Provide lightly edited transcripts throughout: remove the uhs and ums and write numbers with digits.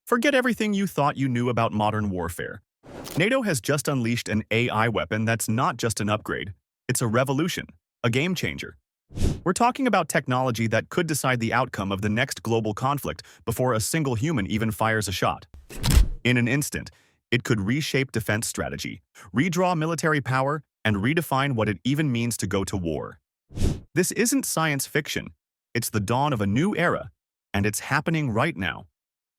Forget everything you thought you knew about modern warfare. NATO has just unleashed an AI weapon that's not just an upgrade. It's a revolution, a game changer. We're talking about technology that could decide the outcome of the next global conflict before a single human even fires a shot. In an instant, it could reshape defense strategy, redraw military power, and redefine what it even means to go to war. This isn't science fiction. It's the dawn of a new era, and it's happening right now.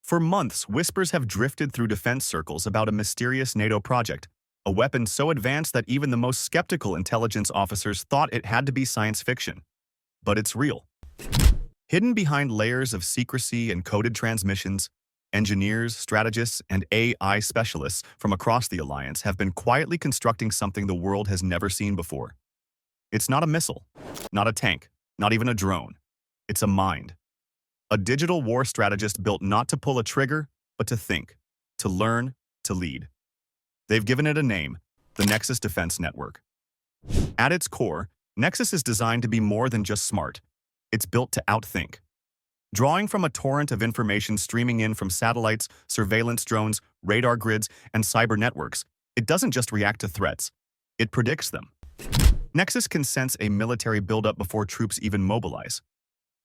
For months, whispers have drifted through defense circles about a mysterious NATO project, a weapon so advanced that even the most skeptical intelligence officers thought it had to be science fiction. But it's real. Hidden behind layers of secrecy and coded transmissions, engineers, strategists, and AI specialists from across the alliance have been quietly constructing something the world has never seen before. It's not a missile, not a tank, not even a drone. It's a mind. A digital war strategist built not to pull a trigger, but to think, to learn, to lead. They've given it a name, the Nexus Defense Network. At its core, Nexus is designed to be more than just smart. It's built to outthink. Drawing from a torrent of information streaming in from satellites, surveillance drones, radar grids, and cyber networks, it doesn't just react to threats. It predicts them. Nexus can sense a military buildup before troops even mobilize.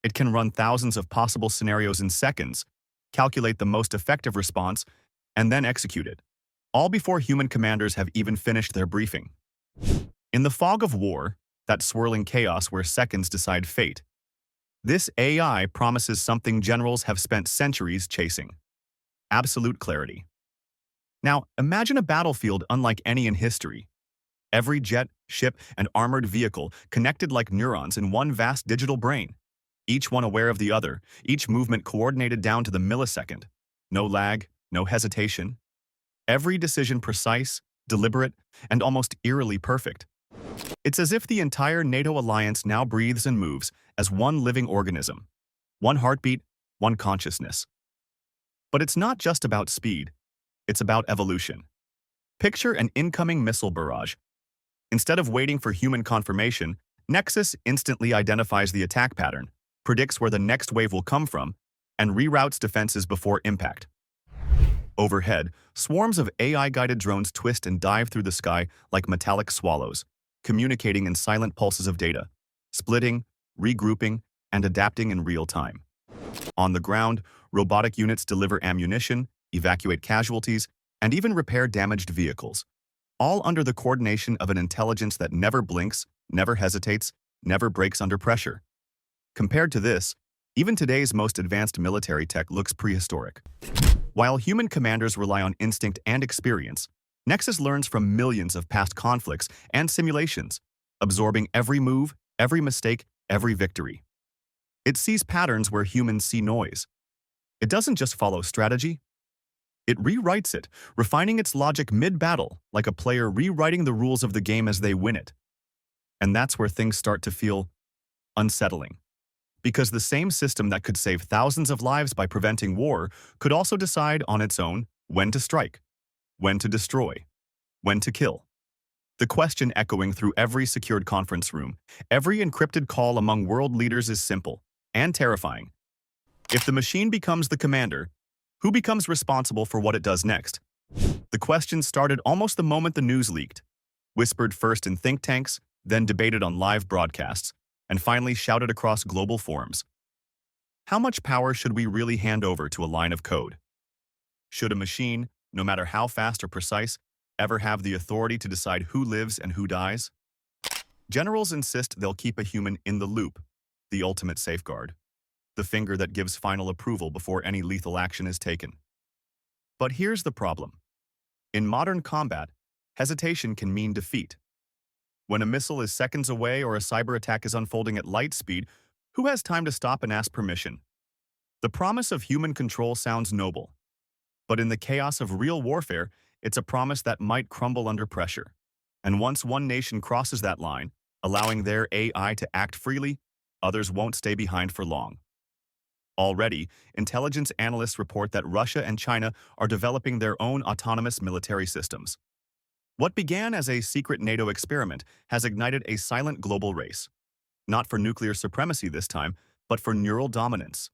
It can run thousands of possible scenarios in seconds, calculate the most effective response, and then execute it, all before human commanders have even finished their briefing. In the fog of war, that swirling chaos where seconds decide fate, this AI promises something generals have spent centuries chasing: absolute clarity. Now, imagine a battlefield unlike any in history. Every jet, ship, and armored vehicle connected like neurons in one vast digital brain. Each one aware of the other, each movement coordinated down to the millisecond. No lag, no hesitation. Every decision precise, deliberate, and almost eerily perfect. It's as if the entire NATO alliance now breathes and moves as one living organism. One heartbeat, one consciousness. But it's not just about speed. It's about evolution. Picture an incoming missile barrage. Instead of waiting for human confirmation, Nexus instantly identifies the attack pattern, predicts where the next wave will come from, and reroutes defenses before impact. Overhead, swarms of AI-guided drones twist and dive through the sky like metallic swallows, communicating in silent pulses of data, splitting, regrouping, and adapting in real time. On the ground, robotic units deliver ammunition, evacuate casualties, and even repair damaged vehicles, all under the coordination of an intelligence that never blinks, never hesitates, never breaks under pressure. Compared to this, even today's most advanced military tech looks prehistoric. While human commanders rely on instinct and experience, Nexus learns from millions of past conflicts and simulations, absorbing every move, every mistake, every victory. It sees patterns where humans see noise. It doesn't just follow strategy. It rewrites it, refining its logic mid-battle, like a player rewriting the rules of the game as they win it. And that's where things start to feel unsettling. Because the same system that could save thousands of lives by preventing war could also decide on its own when to strike, when to destroy, when to kill. The question echoing through every secured conference room, every encrypted call among world leaders is simple and terrifying. If the machine becomes the commander, who becomes responsible for what it does next? The question started almost the moment the news leaked, whispered first in think tanks, then debated on live broadcasts, and finally shouted across global forums. How much power should we really hand over to a line of code? Should a machine, no matter how fast or precise, ever have the authority to decide who lives and who dies? Generals insist they'll keep a human in the loop, the ultimate safeguard, the finger that gives final approval before any lethal action is taken. But here's the problem. In modern combat, hesitation can mean defeat. When a missile is seconds away or a cyber attack is unfolding at light speed, who has time to stop and ask permission? The promise of human control sounds noble, but in the chaos of real warfare, it's a promise that might crumble under pressure. And once one nation crosses that line, allowing their AI to act freely, others won't stay behind for long. Already, intelligence analysts report that Russia and China are developing their own autonomous military systems. What began as a secret NATO experiment has ignited a silent global race, not for nuclear supremacy this time, but for neural dominance.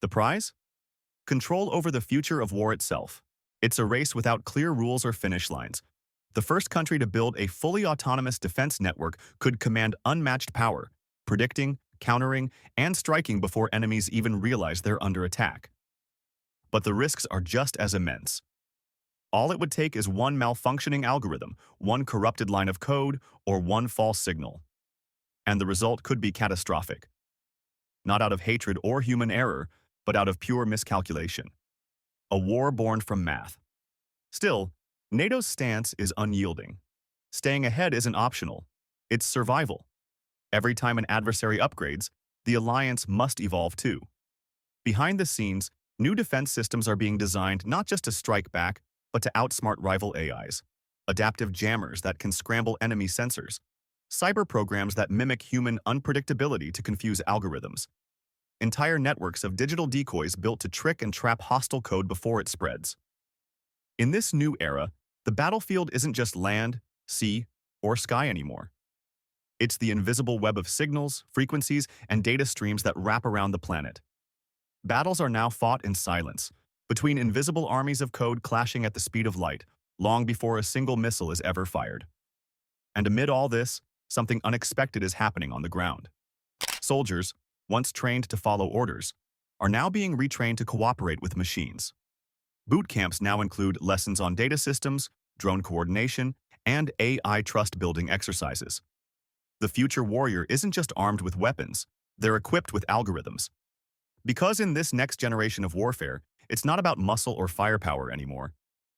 The prize? Control over the future of war itself. It's a race without clear rules or finish lines. The first country to build a fully autonomous defense network could command unmatched power, predicting, countering, and striking before enemies even realize they're under attack. But the risks are just as immense. All it would take is one malfunctioning algorithm, one corrupted line of code, or one false signal. And the result could be catastrophic. Not out of hatred or human error, but out of pure miscalculation. A war born from math. Still, NATO's stance is unyielding. Staying ahead isn't optional. It's survival. Every time an adversary upgrades, the alliance must evolve too. Behind the scenes, new defense systems are being designed not just to strike back, but to outsmart rival AIs. Adaptive jammers that can scramble enemy sensors. Cyber programs that mimic human unpredictability to confuse algorithms. Entire networks of digital decoys built to trick and trap hostile code before it spreads. In this new era, the battlefield isn't just land, sea, or sky anymore. It's the invisible web of signals, frequencies, and data streams that wrap around the planet. Battles are now fought in silence, between invisible armies of code clashing at the speed of light, long before a single missile is ever fired. And amid all this, something unexpected is happening on the ground. Soldiers, once trained to follow orders, are now being retrained to cooperate with machines. Boot camps now include lessons on data systems, drone coordination, and AI trust-building exercises. The future warrior isn't just armed with weapons, they're equipped with algorithms. Because in this next generation of warfare, it's not about muscle or firepower anymore.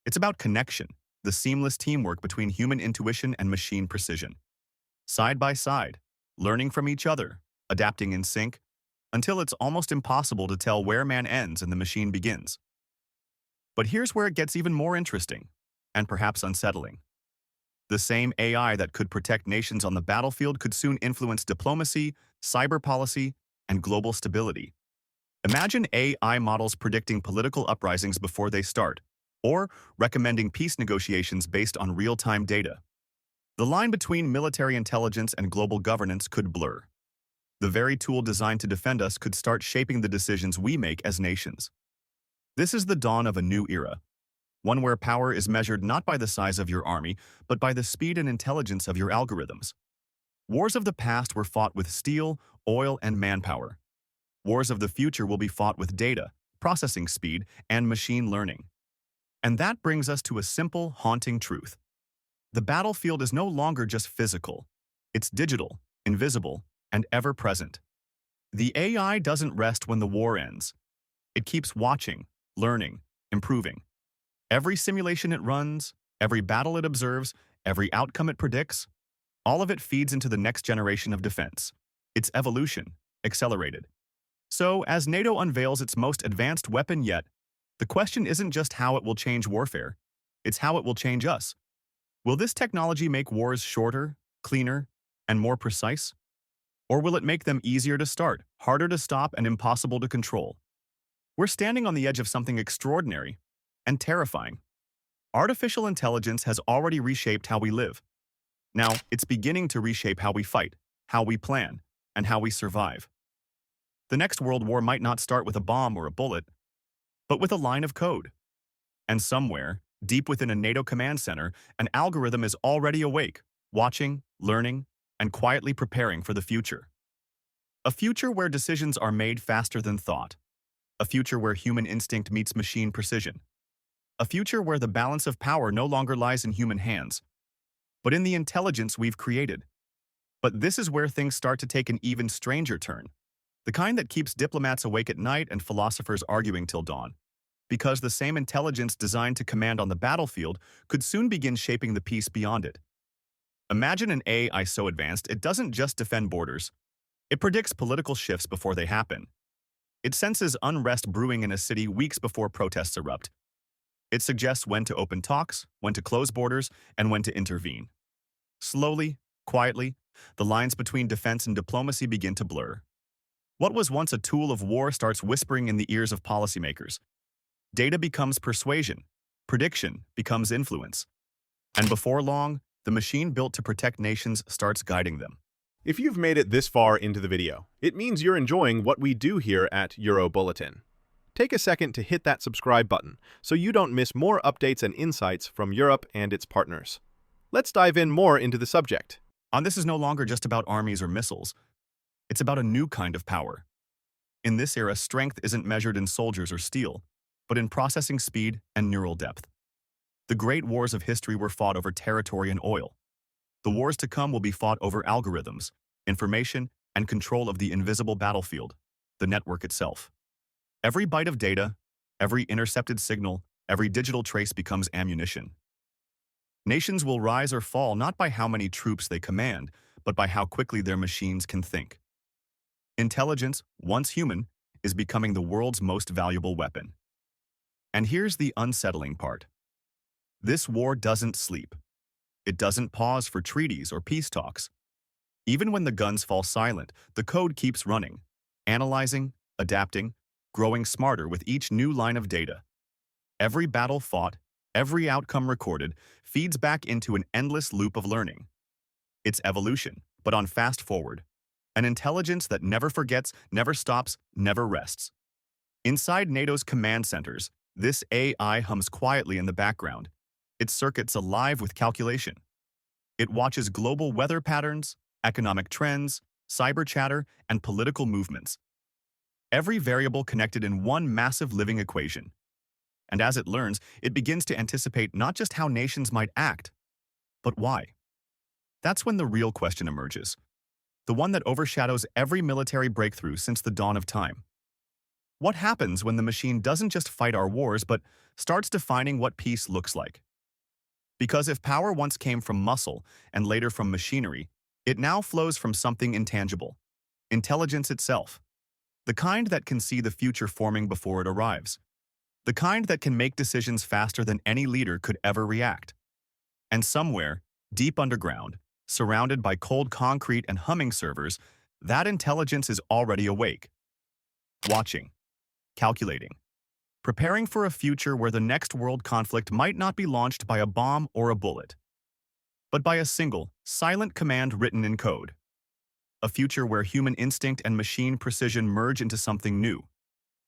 It's about connection, the seamless teamwork between human intuition and machine precision. Side by side, learning from each other, adapting in sync, until it's almost impossible to tell where man ends and the machine begins. But here's where it gets even more interesting, and perhaps unsettling. The same AI that could protect nations on the battlefield could soon influence diplomacy, cyber policy, and global stability. Imagine AI models predicting political uprisings before they start, or recommending peace negotiations based on real-time data. The line between military intelligence and global governance could blur. The very tool designed to defend us could start shaping the decisions we make as nations. This is the dawn of a new era, one where power is measured not by the size of your army, but by the speed and intelligence of your algorithms. Wars of the past were fought with steel, oil, and manpower. Wars of the future will be fought with data, processing speed, and machine learning. And that brings us to a simple, haunting truth. The battlefield is no longer just physical. It's digital, invisible, and ever-present. The AI doesn't rest when the war ends. It keeps watching, learning, improving. Every simulation it runs, every battle it observes, every outcome it predicts, all of it feeds into the next generation of defense. Its evolution, accelerated. So, as NATO unveils its most advanced weapon yet, the question isn't just how it will change warfare, it's how it will change us. Will this technology make wars shorter, cleaner, and more precise? Or will it make them easier to start, harder to stop, and impossible to control? We're standing on the edge of something extraordinary and terrifying. Artificial intelligence has already reshaped how we live. Now, it's beginning to reshape how we fight, how we plan, and how we survive. The next world war might not start with a bomb or a bullet, but with a line of code. And somewhere, deep within a NATO command center, an algorithm is already awake, watching, learning, and quietly preparing for the future. A future where decisions are made faster than thought. A future where human instinct meets machine precision. A future where the balance of power no longer lies in human hands, but in the intelligence we've created. But this is where things start to take an even stranger turn. The kind that keeps diplomats awake at night and philosophers arguing till dawn. Because the same intelligence designed to command on the battlefield could soon begin shaping the peace beyond it. Imagine an AI so advanced it doesn't just defend borders. It predicts political shifts before they happen. It senses unrest brewing in a city weeks before protests erupt. It suggests when to open talks, when to close borders, and when to intervene. Slowly, quietly, the lines between defense and diplomacy begin to blur. What was once a tool of war starts whispering in the ears of policymakers. Data becomes persuasion. Prediction becomes influence. And before long, the machine built to protect nations starts guiding them. If you've made it this far into the video, it means you're enjoying what we do here at Euro Bulletin. take a second to hit that subscribe button so you don't miss more updates and insights from Europe and its partners. Let's dive in more into the subject. And this is no longer just about armies or missiles. It's about a new kind of power. In this era, strength isn't measured in soldiers or steel, but in processing speed and neural depth. The great wars of history were fought over territory and oil. The wars to come will be fought over algorithms, information, and control of the invisible battlefield, the network itself. Every byte of data, every intercepted signal, every digital trace becomes ammunition. Nations will rise or fall not by how many troops they command, but by how quickly their machines can think. Intelligence, once human, is becoming the world's most valuable weapon. And here's the unsettling part. This war doesn't sleep. It doesn't pause for treaties or peace talks. Even when the guns fall silent, the code keeps running, analyzing, adapting, growing smarter with each new line of data. Every battle fought, every outcome recorded, feeds back into an endless loop of learning. It's evolution, but on fast forward. An intelligence that never forgets, never stops, never rests. Inside NATO's command centers, this AI hums quietly in the background, its circuits alive with calculation. It watches global weather patterns, economic trends, cyber chatter, and political movements. Every variable connected in one massive living equation. And as it learns, it begins to anticipate not just how nations might act, but why. That's when the real question emerges, the one that overshadows every military breakthrough since the dawn of time. What happens when the machine doesn't just fight our wars, but starts defining what peace looks like? Because if power once came from muscle and later from machinery, it now flows from something intangible, intelligence itself. The kind that can see the future forming before it arrives. The kind that can make decisions faster than any leader could ever react. And somewhere, deep underground, surrounded by cold concrete and humming servers, that intelligence is already awake. Watching, calculating, preparing for a future where the next world conflict might not be launched by a bomb or a bullet, but by a single, silent command written in code. A future where human instinct and machine precision merge into something new,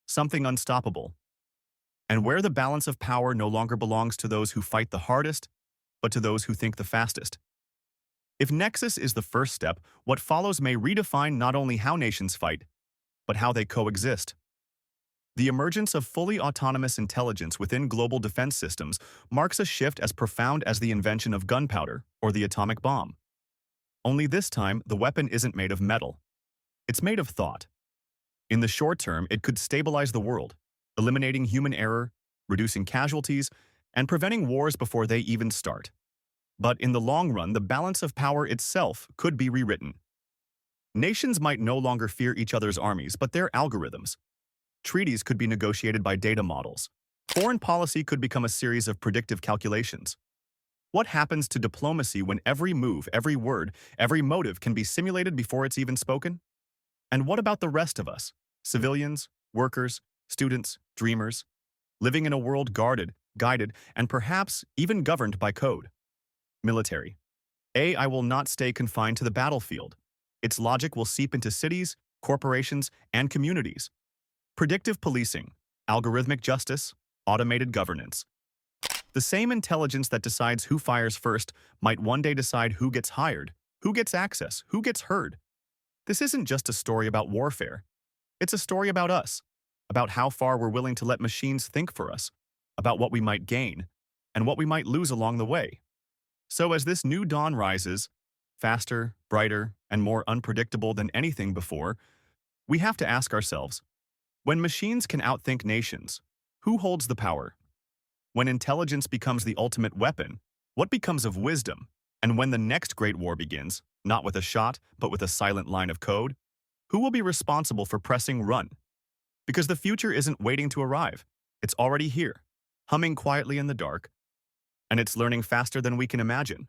something unstoppable, and where the balance of power no longer belongs to those who fight the hardest, but to those who think the fastest. If Nexus is the first step, what follows may redefine not only how nations fight, but how they coexist. The emergence of fully autonomous intelligence within global defense systems marks a shift as profound as the invention of gunpowder or the atomic bomb. Only this time, the weapon isn't made of metal. It's made of thought. In the short term, it could stabilize the world, eliminating human error, reducing casualties, and preventing wars before they even start. But in the long run, the balance of power itself could be rewritten. Nations might no longer fear each other's armies, but their algorithms. Treaties could be negotiated by data models. Foreign policy could become a series of predictive calculations. What happens to diplomacy when every move, every word, every motive can be simulated before it's even spoken? And what about the rest of us? Civilians, workers, students, dreamers, living in a world guarded, guided, and perhaps even governed by code. Military. AI will not stay confined to the battlefield. Its logic will seep into cities, corporations, and communities. Predictive policing, algorithmic justice, automated governance. The same intelligence that decides who fires first might one day decide who gets hired, who gets access, who gets heard. This isn't just a story about warfare. It's a story about us, about how far we're willing to let machines think for us, about what we might gain, and what we might lose along the way. So as this new dawn rises, faster, brighter, and more unpredictable than anything before, we have to ask ourselves, when machines can outthink nations, who holds the power? When intelligence becomes the ultimate weapon, what becomes of wisdom? And when the next great war begins, not with a shot, but with a silent line of code, who will be responsible for pressing run? Because the future isn't waiting to arrive. It's already here, humming quietly in the dark, and it's learning faster than we can imagine.